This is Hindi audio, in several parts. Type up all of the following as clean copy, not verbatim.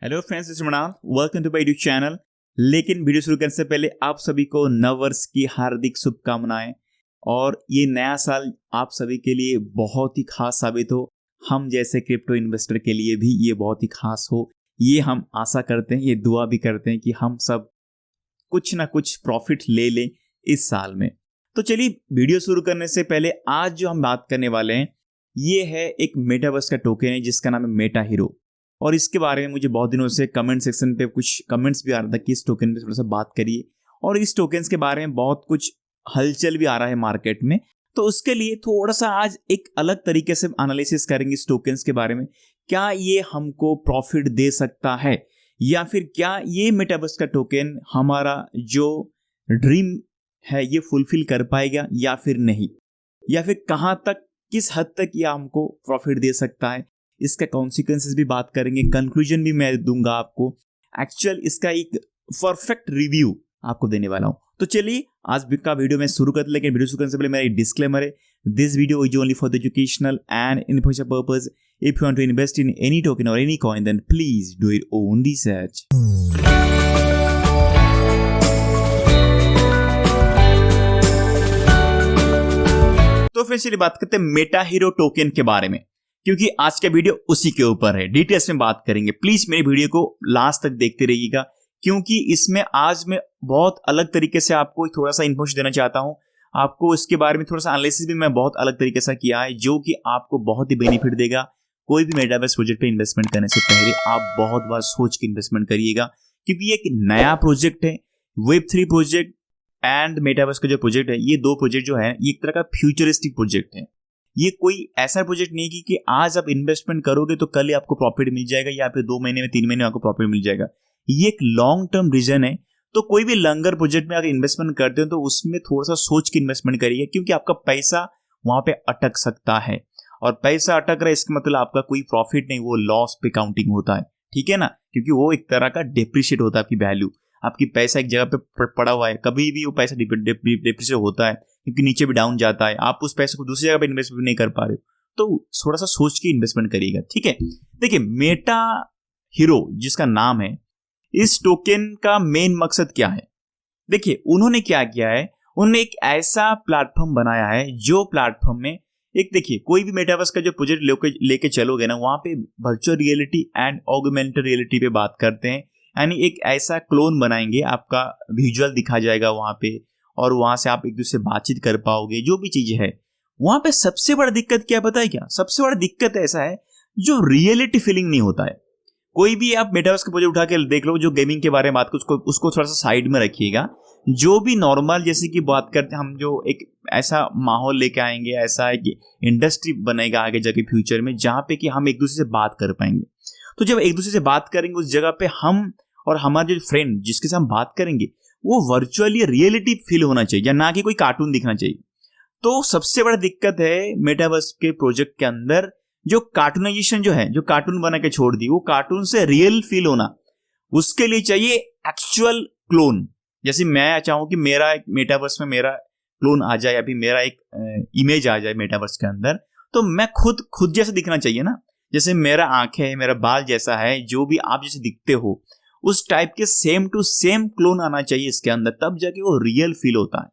Hello friends, this is Mrinal, welcome to my YouTube channel. लेकिन वीडियो शुरू करने से पहले आप सभी को नववर्ष की हार्दिक शुभकामनाएं। और ये नया साल आप सभी के लिए बहुत ही खास साबित हो, हम जैसे क्रिप्टो इन्वेस्टर के लिए भी ये बहुत ही खास हो, ये हम आशा करते हैं, ये दुआ भी करते हैं कि हम सब कुछ ना कुछ प्रॉफिट ले लें इस साल में। तो चलिए वीडियो शुरू करने से पहले आज जो हम बात करने वाले हैं ये है एक मेटावर्स का टोकन है जिसका नाम है मेटा हीरो। और इसके बारे में मुझे बहुत दिनों से कमेंट सेक्शन पे कुछ कमेंट्स भी आ रहा था कि इस टोकन पे थोड़ा सा बात करिए, और इस टोकन्स के बारे में बहुत कुछ हलचल भी आ रहा है मार्केट में। तो उसके लिए थोड़ा सा आज एक अलग तरीके से एनालिसिस करेंगे इस टोकन्स के बारे में। क्या ये हमको प्रॉफिट दे सकता है, या फिर क्या ये मेटावर्स का टोकन हमारा जो ड्रीम है ये फुलफिल कर पाएगा या फिर नहीं, या फिर कहाँ तक, किस हद तक ये हमको प्रॉफिट दे सकता है। इसका कॉन्सिक्वेंसेस भी बात करेंगे, कंक्लूजन भी मैं दूंगा आपको, एक्चुअल इसका एक परफेक्ट रिव्यू आपको देने वाला हूं। तो चलिए आज का वीडियो मैं शुरू करते, लेकिन वीडियो शुरू करने से पहले मेरा एक डिस्क्लेमर है। This video is only for the educational and information purpose. If you want to invest in any token और any coin then please do it own research. तो फिर चलिए बात करते हैं मेटा हीरो टोकन के बारे में, क्योंकि आज का वीडियो उसी के ऊपर है, डिटेल्स में बात करेंगे। प्लीज मेरी वीडियो को लास्ट तक देखते रहिएगा, क्योंकि इसमें आज मैं बहुत अलग तरीके से आपको थोड़ा सा इन्फॉर्मेशन देना चाहता हूं। आपको इसके बारे में थोड़ा सा एनालिसिस भी मैं बहुत अलग तरीके से किया है, जो कि आपको बहुत ही बेनिफिट देगा। कोई भी मेटावर्स प्रोजेक्ट पे इन्वेस्टमेंट करने से पहले आप बहुत बार सोच के इन्वेस्टमेंट करिएगा, क्योंकि ये एक नया प्रोजेक्ट है। वेब3 प्रोजेक्ट एंड मेटावर्स का जो प्रोजेक्ट है, ये दो प्रोजेक्ट जो है ये एक तरह का फ्यूचरिस्टिक प्रोजेक्ट है। ये कोई ऐसा प्रोजेक्ट नहीं है कि आज आप इन्वेस्टमेंट करोगे तो कल ही आपको प्रॉफिट मिल जाएगा, या फिर 2 महीने में 3 महीने में आपको प्रॉफिट मिल जाएगा। ये एक लॉन्ग टर्म विजन है। तो कोई भी लंगर प्रोजेक्ट में अगर इन्वेस्टमेंट करते हो तो उसमें थोड़ा सा सोच के इन्वेस्टमेंट करिए, क्योंकि आपका पैसा वहां पे अटक सकता है। और पैसा अटक रहा है इसका मतलब आपका कोई प्रॉफिट नहीं, वो लॉस पे काउंटिंग होता है, ठीक है ना, क्योंकि वो एक तरह का डेप्रिशिएट होता है। आपकी वैल्यू, आपकी पैसा एक जगह पे पड़ा हुआ है, कभी भी वो पैसा डेप्रिशिएट होता है, क्योंकि नीचे भी डाउन जाता है। आप उस पैसे को दूसरी जगह पे इन्वेस्ट भी नहीं कर पा रहे हो, तो थोड़ा सा सोच के इन्वेस्टमेंट करिएगा, ठीक है। देखिए मेटा हीरो जिसका नाम है, इस टोकन का मेन मकसद क्या है। देखिए उन्होंने क्या किया है, उन्होंने एक ऐसा प्लेटफॉर्म बनाया है जो प्लेटफॉर्म में एक, देखिए कोई भी मेटावर्स का जो प्रोजेक्ट लेके चलोगे ना, वहां पे virtual reality and augmented reality पे बात करते हैं। यानी एक ऐसा क्लोन बनाएंगे, आपका विजुअल दिखा जाएगा वहां पे, और वहां से आप एक दूसरे से बातचीत कर पाओगे, जो भी चीजें है वहां पे। सबसे बड़ा दिक्कत क्या पता है, क्या सबसे बड़ा दिक्कत ऐसा है, जो रियलिटी फीलिंग नहीं होता है। कोई भी आप मेटावर्स के प्रोजेक्ट उठा के देख लो, जो गेमिंग के बारे में बात कर, उसको थोड़ा सा साइड में रखिएगा। जो भी नॉर्मल जैसे कि बात करते हैं हम, जो एक ऐसा माहौल लेके आएंगे, ऐसा है कि इंडस्ट्री बनेगा आगे जाके फ्यूचर में, जहां पे कि हम एक दूसरे से बात कर पाएंगे। तो जब एक दूसरे से बात करेंगे उस जगह पे हम और हमारे जो फ्रेंड जिसके साथ हम बात करेंगे वो वर्चुअली रियलिटी फील होना चाहिए, या ना कि कोई कार्टून दिखना चाहिए। तो सबसे बड़ा दिक्कत है मेटावर्स के प्रोजेक्ट के अंदर, जो कार्टूनाइजेशन जो है, जो कार्टून बना के छोड़ दी, वो कार्टून से रियल फील होना, उसके लिए चाहिए एक्चुअल क्लोन। जैसे मैं चाहूं कि मेरा एक मेटावर्स में मेरा क्लोन आ जाए, अभी मेरा एक इमेज आ जाए मेटावर्स के अंदर, तो मैं खुद जैसा दिखना चाहिए ना। जैसे मेरा आंखें है, मेरा बाल जैसा है, जो भी आप जैसे दिखते हो उस टाइप के सेम टू सेम क्लोन आना चाहिए इसके अंदर, तब जाके वो रियल फील होता है।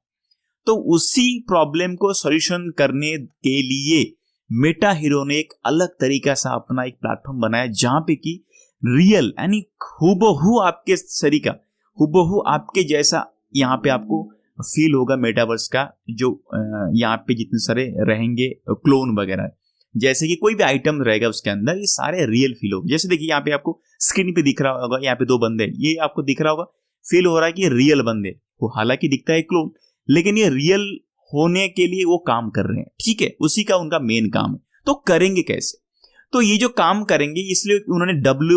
तो उसी प्रॉब्लम को सॉल्यूशन करने के लिए मेटा हीरो ने एक अलग तरीका से अपना एक प्लेटफॉर्म बनाया, जहां पे कि रियल यानी हूबहू आपके शरीर का, हूबहू आपके जैसा यहाँ पे आपको फील होगा मेटावर्स का। जो यहाँ पे जितने सारे रहेंगे क्लोन वगैरह, जैसे कि कोई भी आइटम रहेगा उसके अंदर, ये सारे रियल फील होगा। जैसे देखिए यहाँ पे आपको स्क्रीन पे दिख रहा होगा, यहाँ पे 2 बंदे, ये आपको दिख रहा होगा, फील हो रहा है कि रियल बंदे, वो हालांकि दिखता है क्लोन, लेकिन ये रियल होने के लिए वो काम कर रहे हैं, ठीक है, उसी का उनका मेन काम है। तो करेंगे कैसे, तो ये जो काम करेंगे इसलिए उन्होंने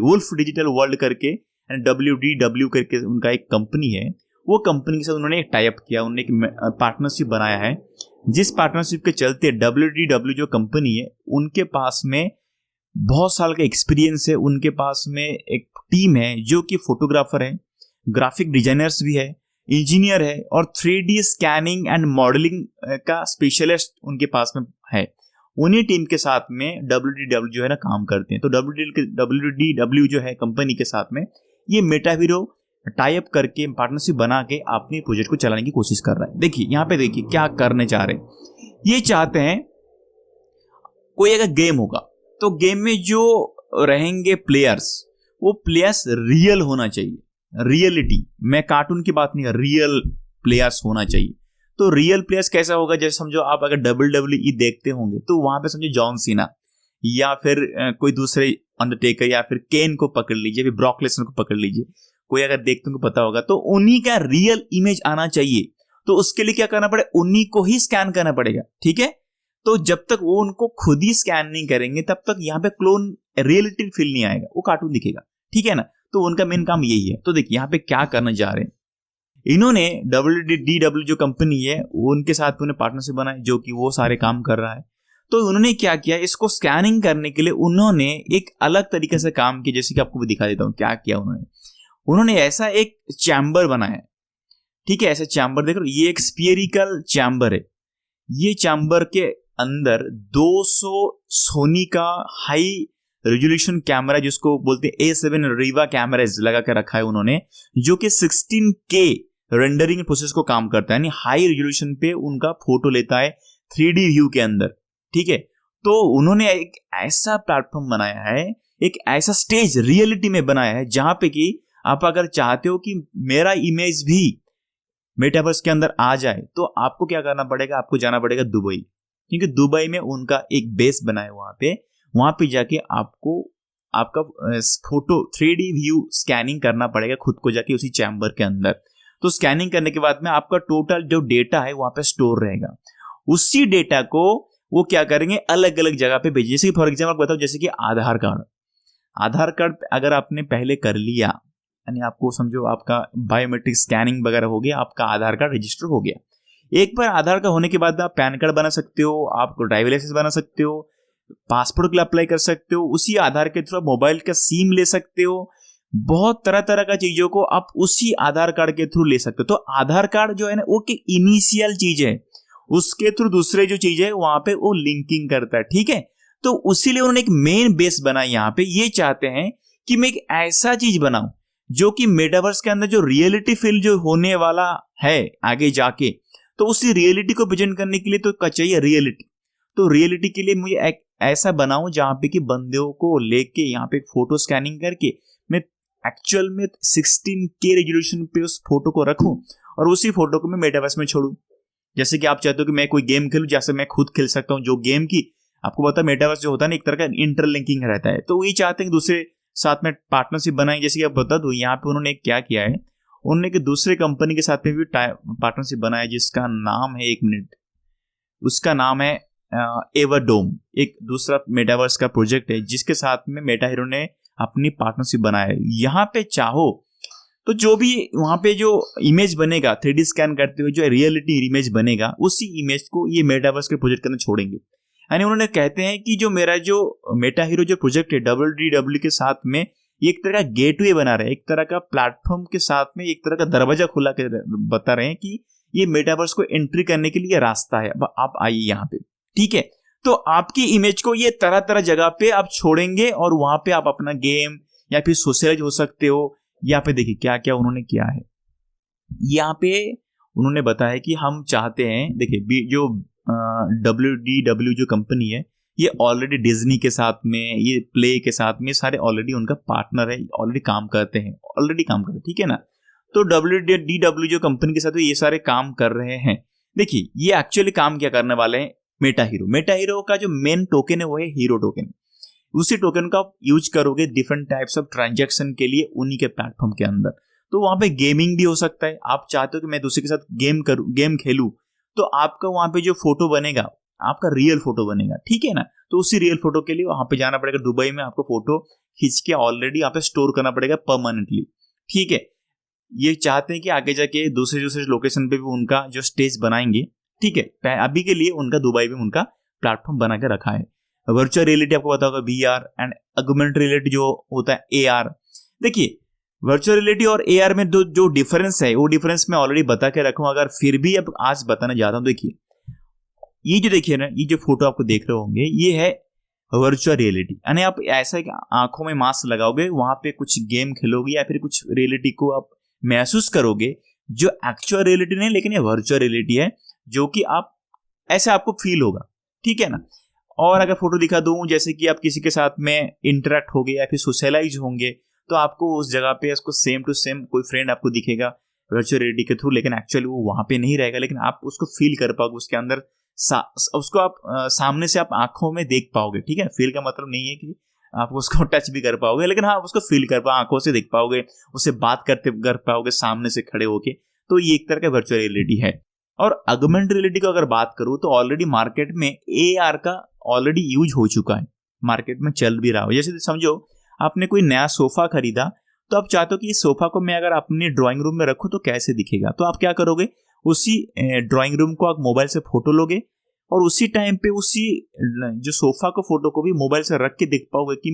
वुल्फ डिजिटल वर्ल्ड करके, WDW करके उनका एक कंपनी है, वो कंपनी के साथ उन्होंने एक टाई अप किया, उन्होंने एक पार्टनरशिप बनाया है, जिस पार्टनरशिप के चलते WDW जो कंपनी है उनके पास में बहुत साल का एक्सपीरियंस है। उनके पास में एक टीम है जो कि फोटोग्राफर है, ग्राफिक डिजाइनर्स भी है, इंजीनियर है, और 3D स्कैनिंग एंड मॉडलिंग का स्पेशलिस्ट उनके पास में है। उन्हीं टीम के साथ में WDW जो है ना काम करते हैं। तो WDW जो है कंपनी के साथ में ये मेटा हीरो टाई अप करके पार्टनरशिप बना के अपनी प्रोजेक्ट को चलाने की कोशिश कर रहा है। देखिए यहाँ पे देखिए क्या करने चाह रहे हैं। ये चाहते हैं कोई अगर गेम होगा तो गेम में जो रहेंगे प्लेयर्स, वो प्लेयर्स रियल होना चाहिए, रियलिटी, मैं कार्टून की बात नहीं कर, रियल प्लेयर्स होना चाहिए। तो रियल प्लेयर्स कैसा होगा, जैसे समझो आप अगर WWE देखते होंगे तो वहां पे समझो जॉन सीना या फिर कोई दूसरे अंडरटेकर या फिर केन को पकड़ लीजिए, फिर ब्रॉक लेसनर को पकड़ लीजिए, कोई अगर देखते हो पता होगा, तो उन्हीं का रियल इमेज आना चाहिए। तो उसके लिए क्या करना पड़ेगा, उन्हीं को ही स्कैन करना पड़ेगा, ठीक है। तो जब तक वो उनको खुद ही स्कैन नहीं करेंगे तब तक यहाँ पे क्लोन रियलिटी फील नहीं आएगा, वो कार्टून दिखेगा, ठीक है ना। तो उनका मेन काम यही है। तो देखिए यहाँ पे क्या करने जा रहे हैं, इन्होंने WDW जो कंपनी है उनके साथ उन्हें पार्टनरशिप बनाई जो कि वो सारे काम कर रहा है। तो उन्होंने क्या किया, इसको स्कैनिंग करने के लिए उन्होंने एक अलग तरीके से काम किया, जैसे कि आपको भी दिखा देता हूँ क्या किया उन्होंने ऐसा एक चैम्बर बनाया, ठीक है। ऐसा चैम्बर देख लो, ये एक स्फीयरिकल चैम्बर है। ये चैम्बर के अंदर 200 सोनी का हाई रेजोल्यूशन कैमरा, जिसको बोलते हैं A7 रीवा कैमराज लगा कर रखा है उन्होंने, जो कि 16K रेंडरिंग प्रोसेस को काम करता है, यानी हाई रेजोल्यूशन पे उनका फोटो लेता है 3D व्यू के अंदर, ठीक है। तो उन्होंने एक ऐसा प्लेटफॉर्म बनाया है, एक ऐसा स्टेज रियलिटी में बनाया है जहां पे कि आप अगर चाहते हो कि मेरा इमेज भी मेटावर्स के अंदर आ जाए तो आपको क्या करना पड़ेगा, आपको जाना पड़ेगा दुबई, क्योंकि दुबई में उनका एक बेस बना है वहां पे जाके आपको आपका फोटो 3D व्यू स्कैनिंग करना पड़ेगा खुद को जाके उसी चैम्बर के अंदर। तो स्कैनिंग करने के बाद में आपका टोटल जो डेटा है वहां पे स्टोर रहेगा। उसी डेटा को वो क्या करेंगे, अलग अलग जगह पे भेजिए। जैसे फॉर एग्जाम्पल बताओ, जैसे कि आधार कार्ड अगर आपने पहले कर लिया, यानी आपको समझो आपका बायोमेट्रिक स्कैनिंग वगैरह हो गया, आपका आधार कार्ड रजिस्टर हो गया। एक बार आधार कार्ड होने के बाद आप पैन कार्ड बना सकते हो, आप ड्राइविंग लाइसेंस बना सकते हो, पासपोर्ट के लिए अप्लाई कर सकते हो, उसी आधार के थ्रू मोबाइल का सिम ले सकते हो, बहुत तरह तरह का चीजों को आप उसी आधार कार्ड के थ्रू ले सकते हो। तो आधार कार्ड जो है ना वो की इनिशियल चीज है, उसके थ्रू दूसरे जो चीज है वहां पे वो लिंकिंग करता है, ठीक है। तो उसी लिए उन्होंने एक मेन बेस बनाई यहाँ पे। ये चाहते हैं कि मैं एक ऐसा चीज बनाऊं जो कि मेटावर्स के अंदर जो रियलिटी फील जो होने वाला है आगे जाके, तो उसी रियलिटी को प्रेजेंट करने के लिए तो चाहिए रियलिटी। तो रियलिटी के लिए मुझे एक ऐसा बनाऊं जहां पे कि बंदों को लेके यहाँ पे फोटो स्कैनिंग करके मैं एक्चुअल में 16K रेजोल्यूशन पे उस फोटो को रखूं और उसी फोटो को मैं मेटावर्स में छोड़ूं। जैसे कि आप चाहते हो कि मैं कोई गेम खेलूं, जैसे मैं खुद खेल सकता हूं, जो गेम की आपको पता है मेटावर्स जो होता है ना एक तरह का इंटरलिंकिंग रहता है। तो वही चाहते हैं दूसरे साथ में पार्टनरशिप बनाई। जैसे कि आप बता दो, यहाँ पे उन्होंने क्या किया है, उन्होंने एक दूसरे कंपनी के साथ में भी पार्टनरशिप बनाया जिसका नाम है, एक मिनट, उसका नाम है एवरडोम। एक दूसरा मेटावर्स का प्रोजेक्ट है जिसके साथ में मेटा हीरो ने अपनी पार्टनरशिप बनाया है। यहाँ पे चाहो तो जो भी वहां पे जो इमेज बनेगा 3D स्कैन करते हुए जो रियलिटी इमेज बनेगा, उसी इमेज को ये मेटावर्स के प्रोजेक्ट के अंदर छोड़ेंगे। यानी उन्होंने कहते हैं कि जो मेरा जो मेटा हीरो जो प्रोजेक्ट है WDW के साथ में एक तरह का गेटवे बना रहे हैं, एक तरह का प्लेटफॉर्म के साथ में एक तरह का दरवाजा खुला के बता रहे हैं कि ये मेटावर्स को एंट्री करने के लिए रास्ता है, अब आप आइए यहाँ पे, ठीक है। तो आपकी इमेज को ये तरह तरह जगह पे आप छोड़ेंगे और वहां पे आप अपना गेम या फिर सोशलाइज हो सकते हो। यहाँ पे देखिए क्या क्या उन्होंने किया है। यहाँ पे उन्होंने बताया कि हम चाहते हैं, देखिए जो WDW जो कंपनी है ये ऑलरेडी डिज्नी के साथ में, ये प्ले के साथ में सारे ऑलरेडी उनका पार्टनर है, ऑलरेडी काम करते हैं, ठीक है ना। तो WDW जो कंपनी के साथ ये सारे काम कर रहे हैं। देखिए ये एक्चुअली काम क्या करने वाले हैं, मेटा हीरो का जो मेन टोकन है वो है हीरो टोकन। उसी टोकन का आप यूज करोगे डिफरेंट टाइप्स ऑफ ट्रांजैक्शन के लिए उन्हीं के प्लेटफॉर्म के अंदर। तो वहां पे गेमिंग भी हो सकता है, आप चाहते हो कि मैं दूसरे के साथ गेम खेलूं, तो आपका वहां पे जो फोटो बनेगा आपका रियल फोटो बनेगा, ठीक है ना। तो उसी रियल फोटो के लिए वहां पे जाना पड़ेगा दुबई में, आपको फोटो खींच के ऑलरेडी यहाँ पे स्टोर करना पड़ेगा परमानेंटली, ठीक है। ये चाहते हैं कि आगे जाके दूसरे लोकेशन पे भी उनका जो स्टेज बनाएंगे, ठीक है। अभी के लिए उनका दुबई में उनका प्लेटफॉर्म बना के रखा है। वर्चुअल रियलिटी आपको पता होगा VR एंड ऑगमेंटेड रियलिटी जो होता है AR। देखिए वर्चुअल रियलिटी और AR में जो डिफरेंस है वो डिफरेंस मैं ऑलरेडी बता के रखूं, अगर फिर भी अब आज बताना चाहता हूं। देखिए ये जो देखिए ना, ये जो फोटो आपको देख रहे होंगे, ये है वर्चुअल रियलिटी। यानी आप ऐसा है कि आंखों में मास्क लगाओगे, वहां पे कुछ गेम खेलोगे या फिर कुछ रियलिटी को आप महसूस करोगे, जो एक्चुअल रियलिटी नहीं, लेकिन ये वर्चुअल रियलिटी है, जो कि आप ऐसे आपको फील होगा, ठीक है ना। और अगर फोटो दिखा दूं, जैसे कि आप किसी के साथ में इंटरेक्ट होगे या फिर सोशलाइज होंगे, तो आपको उस जगह पे उसको सेम टू सेम कोई फ्रेंड आपको दिखेगा वर्चुअल रियलिटी के थ्रू, लेकिन एक्चुअली वो वहां पे नहीं रहेगा, लेकिन आप उसको फील कर पाओगे, उसके अंदर उसको आप सामने से आप आंखों में देख पाओगे, ठीक है। फील का मतलब नहीं है कि आप उसको टच भी कर पाओगे, लेकिन हाँ, उसको फील कर पाओगे, आंखों से देख पाओगे, उससे बात करते कर पाओगे सामने से खड़े होके। तो ये एक तरह का वर्चुअल रियलिटी है। और ऑगमेंटेड रियलिटी की अगर बात करूं, तो ऑलरेडी मार्केट में AR का ऑलरेडी यूज हो चुका है, मार्केट में चल भी रहा हो। जैसे समझो आपने कोई नया सोफा खरीदा, तो आप चाहते हो कि इस सोफा को मैं अगर अपने ड्राइंग रूम में रखूं तो कैसे दिखेगा, तो आप क्या करोगे, उसी ड्राइंग रूम को आप मोबाइल से फोटो लोगे और उसी टाइम पे उसी जो सोफा को फोटो को भी मोबाइल से रख के देख पाओगे कि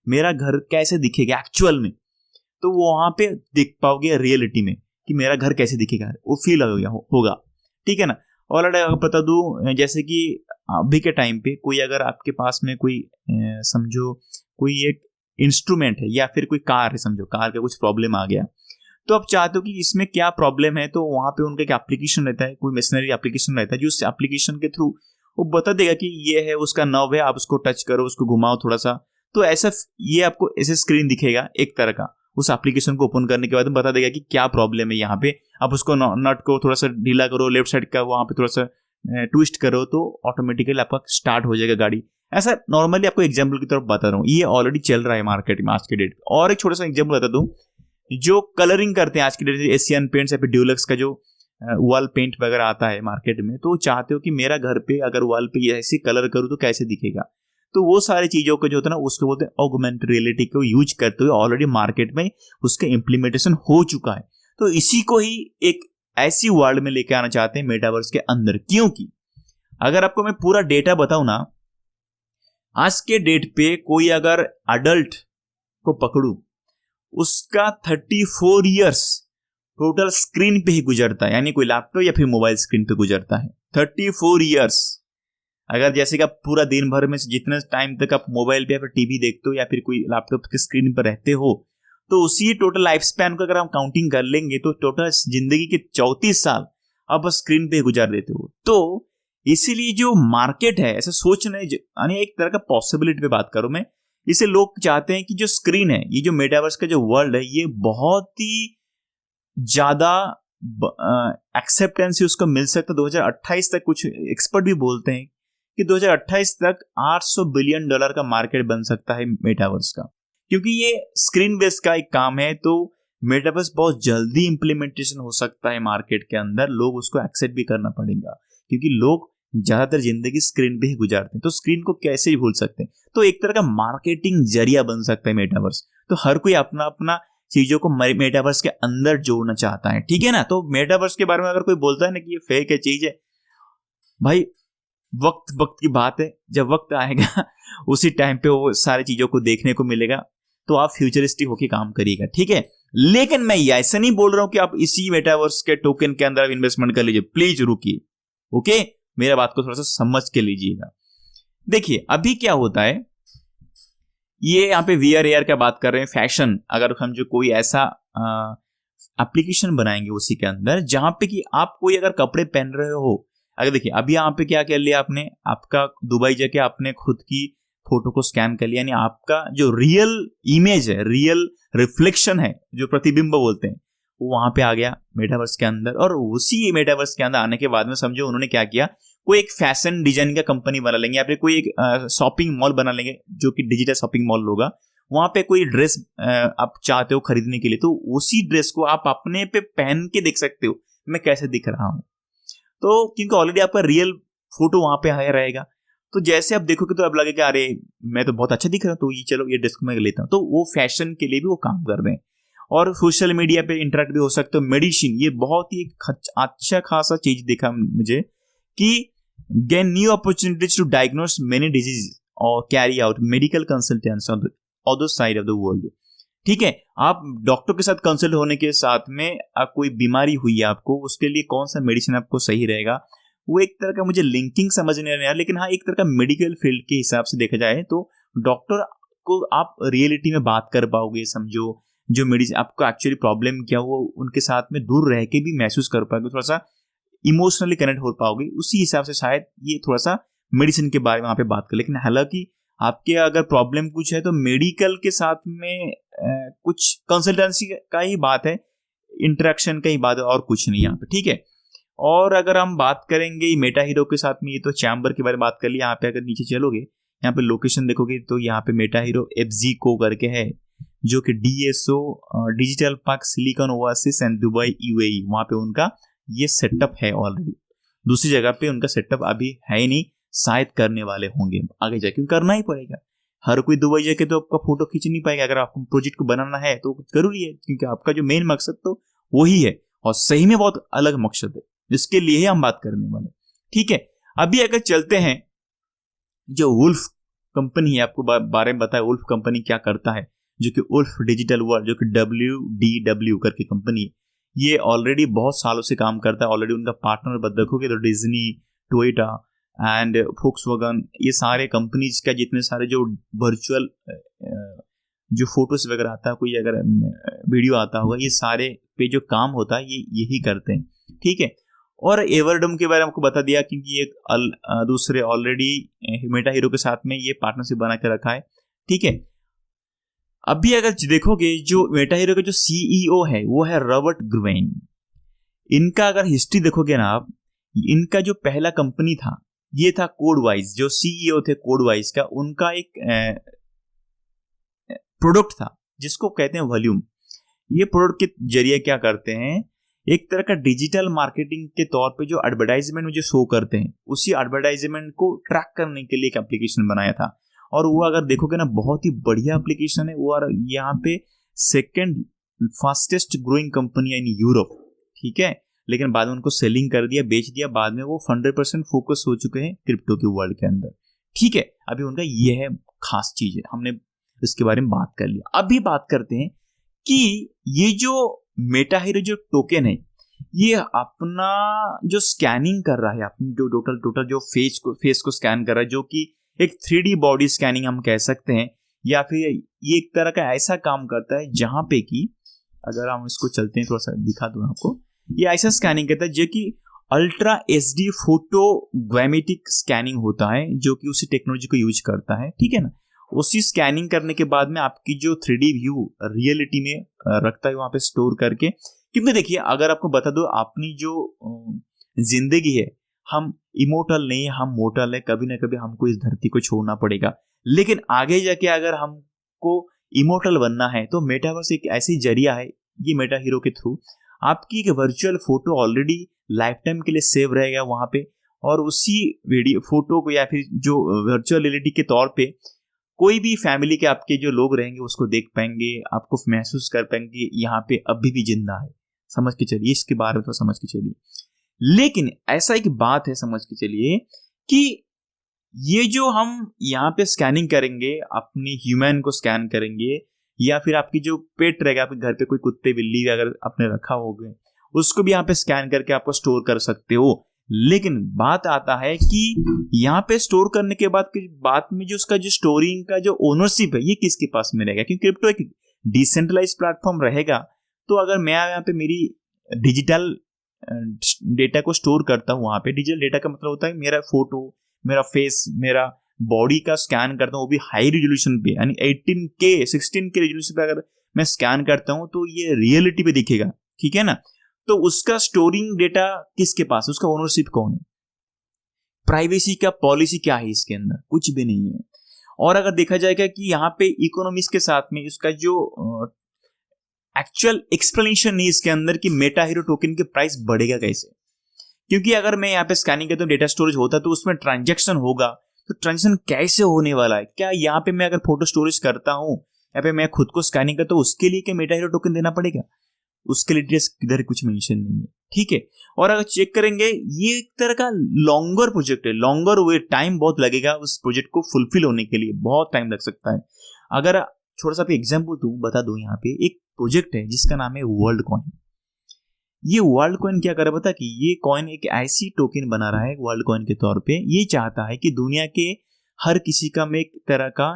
मेरा घर कैसे दिखेगा एक्चुअल में। तो वो वहां पे देख पाओगे रियलिटी में कि मेरा घर कैसे दिखेगा, वो फील होगा, ठीक है ना। और अगर बता दूं, जैसे कि अभी के टाइम पे कोई अगर आपके पास में कोई समझो कोई एक इंस्ट्रूमेंट है या फिर कोई कार है, समझो कार का कुछ प्रॉब्लम आ गया, तो आप चाहते हो कि इसमें क्या प्रॉब्लम है, तो वहां पे उनका एक एप्लीकेशन रहता है, कोई मशीनरी एप्लीकेशन रहता है, जो उस एप्लीकेशन के थ्रू वो बता देगा कि ये है उसका नर्व है, आप उसको टच करो, उसको घुमाओ थोड़ा सा, तो ऐसा ये आपको ऐसे स्क्रीन दिखेगा एक तरह का। उस एप्लीकेशन को ओपन करने के बाद बता देगा कि क्या प्रॉब्लम है यहाँ पे, आप उसको नट को थोड़ा सा ढीला करो, लेफ्ट साइड का वहां पे थोड़ा सा ट्विस्ट करो, तो ऑटोमेटिकली आपका स्टार्ट हो जाएगा गाड़ी। ऐसा नॉर्मली आपको एग्जाम्पल की तरफ बता रहा हूँ, ये ऑलरेडी चल रहा है मार्केट में आज के डेट। और एक छोटा सा एग्जाम्पल बता दूं, जो कलरिंग करते हैं आज की डेट, एशियन पेंट्स या फिर ड्यूलक्स का जो वॉल पेंट वगैरह आता है मार्केट में, तो चाहते हो कि मेरा घर पे अगर वॉल पे ऐसे कलर करूँ तो कैसे दिखेगा, तो वो सारी चीजों को जो होता है ना, उसको बोलते हैं ऑगमेंटेड रियलिटी को यूज करते हुए ऑलरेडी मार्केट में उसका इंप्लीमेंटेशन हो चुका है। तो इसी को ही एक ऐसी वर्ल्ड में लेके आना चाहते हैं मेटावर्स के अंदर, क्योंकि अगर आपको मैं पूरा डेटा बताऊं ना, आज के डेट पे कोई अगर अडल्ट को पकड़ू, उसका 34 इयर्स टोटल स्क्रीन पे ही गुजरता है, यानी कोई लैपटॉप या फिर मोबाइल स्क्रीन पे गुजरता है 34 इयर्स। अगर जैसे कि आप पूरा दिन भर में जितने टाइम तक आप मोबाइल पे या फिर टीवी देखते हो या फिर कोई लैपटॉप के स्क्रीन पर रहते हो, तो उसी टोटल लाइफ स्पैन को अगर हम काउंटिंग कर लेंगे तो टोटल जिंदगी के 34 साल आप स्क्रीन पे गुजार देते हो। तो इसीलिए जो मार्केट है, ऐसा सोचना, यानी एक तरह का पॉसिबिलिटी पे बात करूं मैं, इसे लोग चाहते हैं कि जो स्क्रीन है, ये जो मेटावर्स का जो वर्ल्ड है, ये बहुत ही ज्यादा एक्सेप्टेंस उसको मिल सकता है 2028 तक। कुछ एक्सपर्ट भी बोलते हैं कि 2028 तक $800 बिलियन का मार्केट बन सकता है मेटावर्स का, क्योंकि ये स्क्रीन बेस्ड का एक काम है। तो मेटावर्स बहुत जल्दी इंप्लीमेंटेशन हो सकता है मार्केट के अंदर, लोग उसको एक्सेप्ट भी करना पड़ेगा, क्योंकि लोग ज्यादातर जिंदगी स्क्रीन पे ही गुजारते हैं, तो स्क्रीन को कैसे ही भूल सकते हैं। तो एक तरह का मार्केटिंग जरिया बन सकता है मेटावर्स। तो हर कोई अपना अपना चीजों को मेटावर्स के अंदर जोड़ना चाहता है, ठीक है ना। तो मेटावर्स के बारे में अगर कोई बोलता है ना कि ये फेक है, चीज है, भाई वक्त की बात है, जब वक्त आएगा उसी टाइम पे वो सारी चीजों को देखने को मिलेगा, तो आप फ्यूचरिस्टिक होकर काम करिएगा, ठीक है। लेकिन मैं ऐसा नहीं बोल रहा हूं कि आप इसी मेटावर्स के टोकन के अंदर इन्वेस्टमेंट कर लीजिए, प्लीज रुकिए, ओके, मेरा बात को थोड़ा सा समझ के लीजिएगा। देखिए अभी क्या होता है, ये यहाँ पे VR AR का बात कर रहे हैं, फैशन, अगर हम जो कोई ऐसा एप्लीकेशन बनाएंगे उसी के अंदर, जहां पे कि आप कोई अगर कपड़े पहन रहे हो, अगर देखिए अभी यहाँ पे क्या कर लिया आपने, आपका दुबई जाके आपने खुद की फोटो को स्कैन कर लिया, यानी आपका जो रियल इमेज है, रियल रिफ्लेक्शन है, जो प्रतिबिंब बोलते हैं, वो वहां पे आ गया मेटावर्स के अंदर। और उसी मेटावर्स के अंदर आने के बाद में समझो उन्होंने क्या किया, कोई एक फैशन डिजाइन का कंपनी बना लेंगे या फिर कोई एक शॉपिंग मॉल बना लेंगे, जो कि डिजिटल शॉपिंग मॉल होगा। वहां पे कोई ड्रेस आप चाहते हो खरीदने के लिए, तो उसी ड्रेस को आप अपने पे पहन के देख सकते हो मैं कैसे दिख रहा हूं, तो क्योंकि ऑलरेडी आपका रियल फोटो वहां पे आया रहेगा। तो जैसे आप देखोगे तो आप लगेगा अरे मैं तो बहुत अच्छा दिख रहा हूं, तो ये चलो ये ड्रेस को मैं लेता हूं। तो वो फैशन के लिए भी वो काम कर रहे हैं, और सोशल मीडिया पे इंटरेक्ट भी हो सकते हो। मेडिसिन, ये बहुत ही अच्छा खासा चीज दिखा मुझे कि gain new opportunities to diagnose many disease और carry out medical consultants on the other side of the world, ठीक है। आप डॉक्टर के साथ कंसल्ट होने के साथ में कोई बीमारी हुई है आपको, उसके लिए कौन सा मेडिसिन आपको सही रहेगा, वो एक तरह का मुझे लिंकिंग समझ नहीं आ रहा, लेकिन हाँ एक तरह का मेडिकल फील्ड के हिसाब से देखा जाए तो डॉक्टर को आप रियलिटी में बात कर पाओगे, समझो जो मेडिसिन आपको एक्चुअली प्रॉब्लम क्या वो उनके साथ में दूर रह के भी महसूस कर पाओगे, थोड़ा सा इमोशनली कनेक्ट हो पाओगे। उसी हिसाब से शायद ये थोड़ा सा मेडिसिन के बारे में वहाँ पे बात कर। लेकिन हालांकि आपके अगर प्रॉब्लम कुछ है तो मेडिकल के साथ में कुछ कंसल्टेंसी का ही बात है, इंटरेक्शन का ही बात है, और कुछ नहीं यहाँ पे, ठीक है। और अगर हम बात करेंगे मेटा हीरो के साथ में, ये तो चैम्बर के बारे में बात कर लिया। यहाँ पे अगर नीचे चलोगे, यहाँ पे लोकेशन देखोगे तो यहाँ पे मेटा हीरो FGCO करके है, जो कि DSO digital park silicon oasis and Dubai UAE, वहाँ पे उनका ये सेटअप है ऑलरेडी। दूसरी जगह पे उनका सेटअप अभी है ही नहीं, शायद करने वाले होंगे आगे जाके, करना ही पड़ेगा। हर कोई दुबई जाके तो आपका फोटो खींच नहीं पाएगा। अगर आपको प्रोजेक्ट को बनाना है तो जरूरी है, क्योंकि आपका जो मेन मकसद तो वही है, और सही में बहुत अलग मकसद है, जिसके लिए ही हम बात करने वाले, ठीक है। अभी अगर चलते हैं, जो वुल्फ कंपनी है, आपको बारे में बताया वुल्फ कंपनी क्या करता है, जो कि वुल्फ डिजिटल वर्ल्ड, जो कि WDW करके कंपनी है, ये ऑलरेडी बहुत सालों से काम करता है। ऑलरेडी उनका पार्टनर देखोगे तो डिज्नी, टोयोटा एंड फोक्सवैगन, ये सारे कंपनीज का जितने सारे जो वर्चुअल जो फोटोज वगैरह आता है, कोई अगर वीडियो आता होगा, ये सारे पे जो काम होता है ये यही करते हैं, ठीक है। और एवरडोम के बारे में आपको बता दिया, क्योंकि एक दूसरे ऑलरेडी मेटा हीरो के साथ में ये पार्टनरशिप बना के रखा है, ठीक है। अभी अगर देखोगे जो मेटा हीरो का जो CEO है वो है रॉबर्ट ग्रुवेन। इनका अगर हिस्ट्री देखोगे ना आप, इनका जो पहला कंपनी था ये था कोडवाइज। जो CEO थे कोडवाइज का, उनका एक प्रोडक्ट था जिसको कहते हैं वॉल्यूम। ये प्रोडक्ट के जरिए क्या करते हैं, एक तरह का डिजिटल मार्केटिंग के तौर पे जो एडवर्टाइजमेंट मुझे शो करते हैं, उसी एडवर्टाइजमेंट को ट्रैक करने के लिए एक एप्लीकेशन बनाया था। और वो अगर देखोगे ना बहुत ही बढ़िया एप्लीकेशन है वो। और यहाँ पे सेकंड फास्टेस्ट ग्रोइंग कंपनी है इन यूरोप, ठीक है। लेकिन बाद में उनको सेलिंग कर दिया, बेच दिया। बाद में वो 100% फोकस हो चुके हैं क्रिप्टो के वर्ल्ड के अंदर, ठीक है। अभी उनका ये है खास चीज है, हमने इसके बारे में बात कर लिया। अभी बात करते हैं कि ये जो मेटा हीरो जो टोकन है, ये अपना जो स्कैनिंग कर रहा है, अपनी जो टोटल जो फेस को स्कैन कर रहा है, जो कि एक 3D बॉडी स्कैनिंग हम कह सकते हैं, या फिर ये एक तरह का ऐसा काम करता है जहां पे कि अगर हम इसको चलते हैं, थोड़ा सा दिखा दूं आपको, ये ऐसा स्कैनिंग करता है जो कि अल्ट्रा HD फोटोग्रामेटिक स्कैनिंग होता है, जो कि उसी टेक्नोलॉजी को यूज करता है, ठीक है ना। उसी स्कैनिंग करने के बाद में आपकी जो 3D व्यू रियलिटी में रखता है वहां पे स्टोर करके। क्योंकि देखिए अगर आपको बता दो, अपनी जो जिंदगी है, हम इमोर्टल नहीं, हम मोर्टल है। कभी ना कभी हमको इस धरती को छोड़ना पड़ेगा, लेकिन आगे जाके अगर हमको इमोर्टल बनना है तो मेटावर्स एक ऐसी जरिया है, ये मेटा हीरो के थ्रू आपकी एक virtual photo already life time के लिए सेव रहेगा वहां पे, और उसी वीडियो फोटो को या फिर जो वर्चुअल रियलिटी के तौर पे कोई भी फैमिली के आपके जो लोग रहेंगे उसको देख पाएंगे, आपको महसूस कर पाएंगे यहाँ पे अभी भी जिंदा है। समझ के चलिए, इसके बारे में तो समझ के चलिए। लेकिन ऐसा एक बात है, समझ के चलिए, कि ये जो हम यहाँ पे स्कैनिंग करेंगे, अपनी ह्यूमन को स्कैन करेंगे, या फिर आपकी जो पेट रहेगा, आपके घर पे कोई कुत्ते बिल्ली अगर आपने रखा होगा, उसको भी यहाँ पे स्कैन करके आपको स्टोर कर सकते हो। लेकिन बात आता है कि यहाँ पे स्टोर करने के बाद में जो उसका जो स्टोरिंग का जो ओनरशिप है, ये किसके पास में रहेगा? क्योंकि क्रिप्टो एक डिसेंट्रलाइज प्लेटफॉर्म रहेगा। तो अगर मैं यहाँ पे मेरी डिजिटल डेटा को स्टोर करता हूँ, वहां पे डिजिटल डेटा का मतलब होता है मेरा फोटो, मेरा फेस, मेरा बॉडी का स्कैन करता हूँ, वो भी हाई रेजोल्यूशन पे, यानी 18K 16K रेजोल्यूशन पे अगर मैं स्कैन करता हूँ तो ये रियलिटी पे दिखेगा, ठीक है ना। तो उसका स्टोरिंग डेटा किसके पास, उसका ओनरशिप कौन है? प्राइवेसी का पॉलिसी क्या है इसके अंदर? कुछ भी नहीं है। और अगर देखा जाएगा कि यहाँ पे इकोनॉमिक्स के साथ में इसका जो एक्चुअल एक्सप्लेनेशन नहीं इसके अंदर कि मेटा हीरो टोकन के प्राइस बढ़ेगा कैसे। क्योंकि अगर मैं यहाँ पे स्कैनिंग करता हूँ, डेटा स्टोरेज होता है तो उसमें ट्रांजैक्शन होगा, तो ट्रांजैक्शन कैसे होने वाला है? क्या यहाँ पे मैं अगर फोटो स्टोरेज करता हूँ, यहाँ पे मैं खुद को स्कैनिंग करता हूँ, उसके लिए क्या मेटा हीरो टोकन देना पड़ेगा? उसके लिए इधर कुछ मेंशन नहीं है, ठीक है। और अगर चेक करेंगे, ये एक तरह का लॉन्गर प्रोजेक्ट है, लॉन्गर वे टाइम बहुत लगेगा उस प्रोजेक्ट को फुलफिल होने के लिए, बहुत टाइम लग सकता है। अगर थोड़ा सा एग्जाम्पल बता दूं, यहाँ पे एक प्रोजेक्ट है जिसका नाम है वर्ल्ड कॉइन। ये वर्ल्ड कॉइन क्या कर रहा है पता, कि ये कॉइन एक ऐसी टोकन बना रहा है वर्ल्ड कॉइन के तौर पे। ये चाहता है कि दुनिया के हर किसी का मैं एक तरह का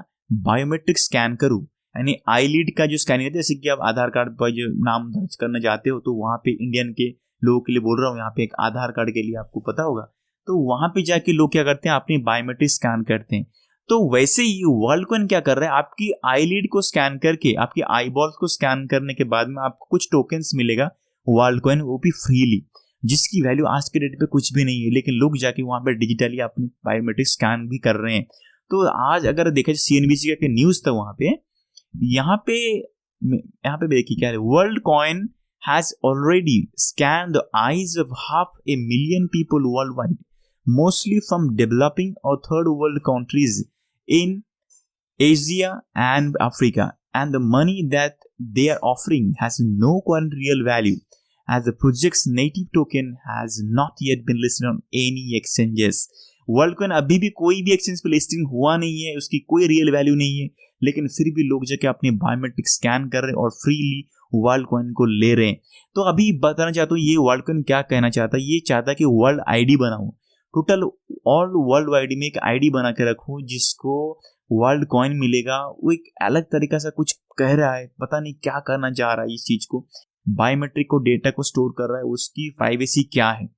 बायोमेट्रिक स्कैन करूं, यानी आईलिड का जो स्कैनिंग है, जैसे कि आप आधार कार्ड पर जो नाम दर्ज करना चाहते हो, तो वहां पे इंडियन के लोगों के लिए बोल रहा हूँ, यहाँ पे एक आधार कार्ड के लिए आपको पता होगा, तो वहां पे जाके लोग क्या करते हैं, अपनी बायोमेट्रिक स्कैन करते हैं। तो वैसे ही वर्ल्ड कॉइन क्या कर रहा है, आपकी आईलिड को स्कैन करके, आपकी आई बॉल्स को स्कैन करने के बाद में आपको कुछ टोकन्स मिलेगा वर्ल्ड कॉइन, वो भी फ्रीली, जिसकी वैल्यू आज के डेट पे कुछ भी नहीं है, लेकिन लोग जाके वहां पे डिजिटली अपनी बायोमेट्रिक स्कैन भी कर रहे हैं। तो आज अगर देखा जाए CNBC का न्यूज था वहां पे, यहाँ पे देखिए क्या है, world coin has already scanned the eyes of 500,000 people worldwide, mostly from developing or third world countries in Asia and Africa, and the money that they are offering has no current real value, as the project's native token has not yet been listed on any exchanges. World coin अभी भी कोई भी एक्सचेंज पे लिस्टिंग हुआ नहीं है, उसकी कोई रियल वैल्यू नहीं है, लेकिन फिर भी लोग जाके अपने बायोमेट्रिक स्कैन कर रहे हैं और फ्रीली वर्ल्ड कॉइन को ले रहे हैं। तो अभी बताना चाहता हूँ ये वर्ल्ड कॉइन क्या कहना चाहता है, ये चाहता है कि वर्ल्ड आईडी बनाऊं, टोटल ऑल वर्ल्ड आईडी में एक आईडी बना के रखूं जिसको वर्ल्ड कॉइन मिलेगा। वो एक अलग तरीका से कुछ कह रहा है, पता नहीं क्या करना चाह रहा है इस चीज को, बायोमेट्रिक को डेटा को स्टोर कर रहा है, उसकी प्राइवेसी क्या है।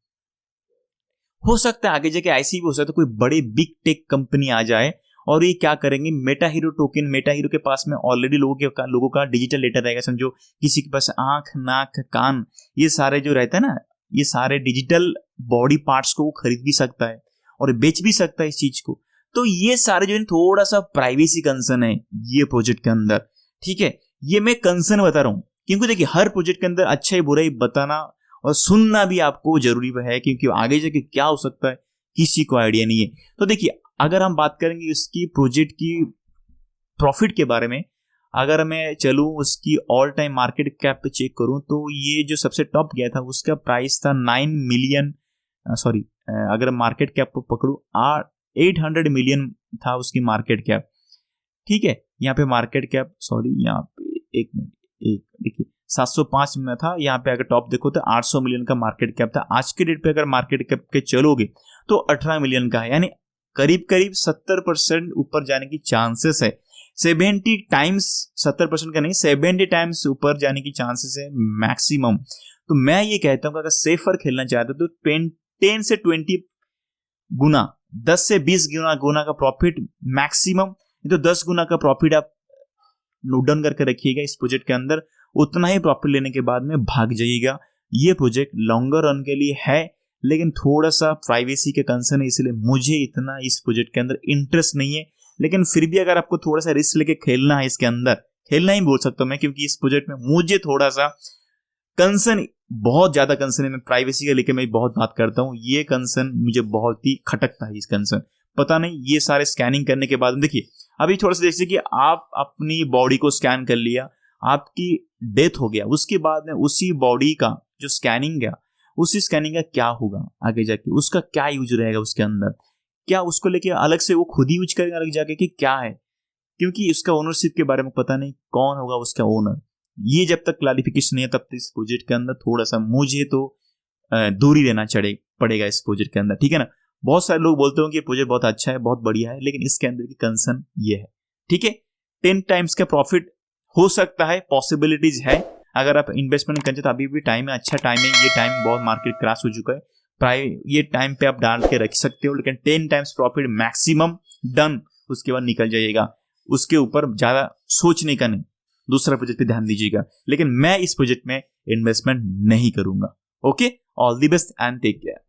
हो सकता है आगे जाके ऐसी भी हो सकता है कोई बड़े बिग टेक कंपनी आ जाए और ये क्या करेंगे, Meta hero token, Meta hero के पास में ऑलरेडी लोगों का डिजिटल डेटा रहेगा। समझो किसी के पास आंख, नाक, कान, ये सारे जो रहता है ना, ये सारे डिजिटल बॉडी पार्ट्स को वो खरीद भी सकता है और बेच भी सकता है इस चीज को। तो ये सारे जो है थोड़ा सा प्राइवेसी कंसर्न है ये प्रोजेक्ट के अंदर, ठीक है। ये मैं कंसर्न बता रहा हूँ क्योंकि देखिए हर प्रोजेक्ट के अंदर अच्छा ही बुरा ही बताना और सुनना भी आपको जरूरी है, क्योंकि आगे जाके क्या हो सकता है किसी को आइडिया नहीं है। तो देखिए अगर हम बात करेंगे इसकी प्रोजेक्ट की प्रॉफिट के बारे में, अगर मैं चलूं उसकी ऑल टाइम मार्केट कैप पे चेक करूं तो ये जो सबसे टॉप गया था उसका प्राइस था 9 मिलियन, सॉरी अगर मार्केट कैप को पकड़ू 800 मिलियन था उसकी मार्केट कैप, ठीक है। यहाँ पे मार्केट कैप, सॉरी यहाँ पे एक मिनट, एक देखिए 705 में था, यहाँ पे अगर टॉप देखो तो 800 मिलियन का मार्केट कैप था। आज के डेट पे अगर मार्केट कैप के चलोगे तो 18 मिलियन का है, यानी करीब करीब 70% ऊपर जाने की चांसेस है। 70 टाइम्स, 70% का नहीं 70 टाइम्स ऊपर जाने की चांसेस है मैक्सिमम। तो मैं ये कहता हूँ अगर सेफर खेलना चाहते हो तो 10 से 20 गुना, 10 से 20 गुना का प्रॉफिट मैक्सिमम, तो 10 गुना का प्रॉफिट आप नोट डाउन करके रखिएगा इस प्रोजेक्ट के अंदर। उतना ही प्रॉफिट लेने के बाद में भाग जाइएगा। ये प्रोजेक्ट लॉन्गर रन के लिए है, लेकिन थोड़ा सा प्राइवेसी के कंसर्न है, इसलिए मुझे इतना इस प्रोजेक्ट के अंदर इंटरेस्ट नहीं है। लेकिन फिर भी अगर आपको थोड़ा सा रिस्क लेके खेलना है इसके अंदर, खेलना ही बोल सकता हूं मैं, क्योंकि इस प्रोजेक्ट में मुझे थोड़ा सा कंसर्न, बहुत ज्यादा कंसर्न है। मैं प्राइवेसी का लेके मैं बहुत बात करता हूँ, ये कंसर्न मुझे बहुत ही खटकता है। इस कंसर्न पता नहीं ये सारे स्कैनिंग करने के बाद देखिए अभी थोड़ा सा जैसे कि आप अपनी बॉडी को स्कैन कर लिया, आपकी डेथ हो गया, उसके बाद में उसी बॉडी का जो स्कैनिंग है, उसी स्कैनिंग का क्या होगा आगे जाके, उसका क्या यूज रहेगा उसके अंदर, क्या उसको लेके अलग से वो खुद ही यूज करेगा अलग जाके कि क्या है, क्योंकि इसका ओनरशिप के बारे में पता नहीं कौन होगा उसका ओनर। ये जब तक क्लैरिफिकेशन नहीं है तब तक इस प्रोजेक्ट के अंदर थोड़ा सा मुझे तो दूरी रहना पड़ेगा इस प्रोजेक्ट के अंदर, ठीक है ना। बहुत सारे लोग बोलते हो कि प्रोजेक्ट बहुत अच्छा है, बहुत बढ़िया है, लेकिन इसके अंदर की कंसर्न ये है, ठीक है। 10 टाइम्स का प्रॉफिट हो सकता है, पॉसिबिलिटीज है। अगर आप इन्वेस्टमेंट करते तो अभी भी टाइम है, अच्छा टाइम है, ये टाइम बहुत मार्केट क्रैश हो चुका है, ये टाइम पे आप डाल के रख सकते हो, लेकिन 10 टाइम्स प्रॉफिट मैक्सिमम डन, उसके बाद निकल जाइएगा। उसके ऊपर ज्यादा सोचने का नहीं, दूसरा प्रोजेक्ट पे ध्यान दीजिएगा। लेकिन मैं इस प्रोजेक्ट में इन्वेस्टमेंट नहीं करूंगा। Okay, all the best and take care.